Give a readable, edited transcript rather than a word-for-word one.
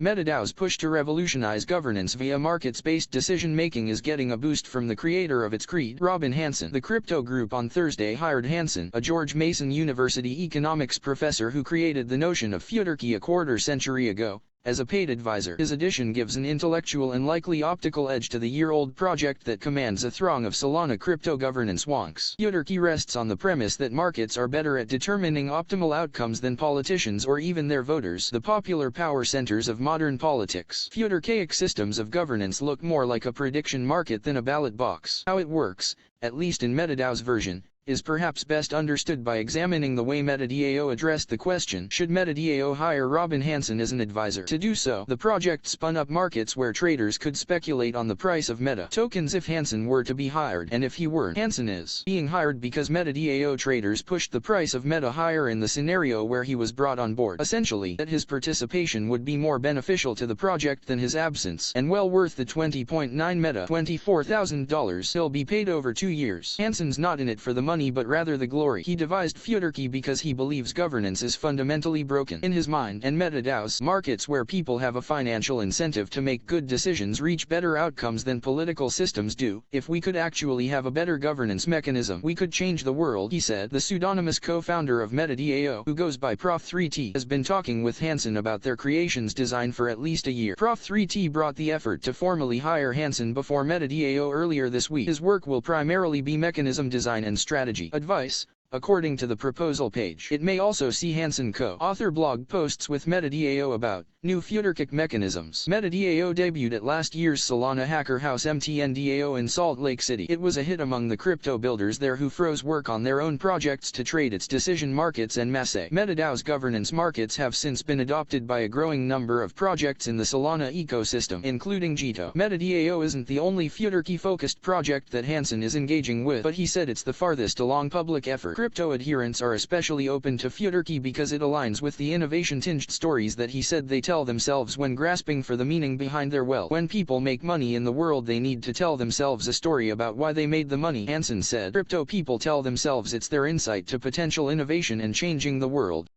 MetaDAO's push to revolutionize governance via markets-based decision-making is getting a boost from the creator of its creed, Robin Hanson. The crypto group on Thursday hired Hanson, a George Mason University economics professor who created the notion of Futarchy a quarter-century ago, as a paid advisor. His addition gives an intellectual and likely optical edge to the year-old project that commands a throng of Solana crypto governance wonks. Futarchy rests on the premise that markets are better at determining optimal outcomes than politicians or even their voters, the popular power centers of modern politics. Futarchaic systems of governance look more like a prediction market than a ballot box. How it works, at least in MetaDAO's version, is perhaps best understood by examining the way MetaDAO addressed the question, should MetaDAO hire Robin Hanson as an advisor? To do so, the project spun up markets where traders could speculate on the price of Meta tokens if Hanson were to be hired, and if he weren't. Hanson is being hired because MetaDAO traders pushed the price of Meta higher in the scenario where he was brought on board. Essentially, that his participation would be more beneficial to the project than his absence, and well worth the 20.9 Meta $24,000 he'll be paid over 2 years. Hanson's not in it for the money but rather the glory. He devised Futarchy because he believes governance is fundamentally broken. In his mind, and MetaDAO's, markets where people have a financial incentive to make good decisions reach better outcomes than political systems do. If we could actually have a better governance mechanism, we could change the world, he said. The pseudonymous co-founder of MetaDAO, who goes by Prof3T, has been talking with Hanson about their creation's design for at least a year. Prof3T brought the effort to formally hire Hanson before MetaDAO earlier this week. His work will primarily be mechanism design and strategy advice, according to the proposal page. It may also see Hanson co-author blog posts with MetaDAO about new Futarchic mechanisms. MetaDAO debuted at last year's Solana Hacker House MTNDAO in Salt Lake City. It was a hit among the crypto builders there who froze work on their own projects to trade its decision markets en masse. MetaDAO's governance markets have since been adopted by a growing number of projects in the Solana ecosystem, including Jito. MetaDAO isn't the only Futarchy-focused project that Hanson is engaging with, but he said it's the farthest along public effort. Crypto adherents are especially open to Futarchy because it aligns with the innovation-tinged stories that he said they tell themselves when grasping for the meaning behind their wealth. When people make money in the world, they need to tell themselves a story about why they made the money, Hanson said. Crypto people tell themselves it's their insight to potential innovation and changing the world.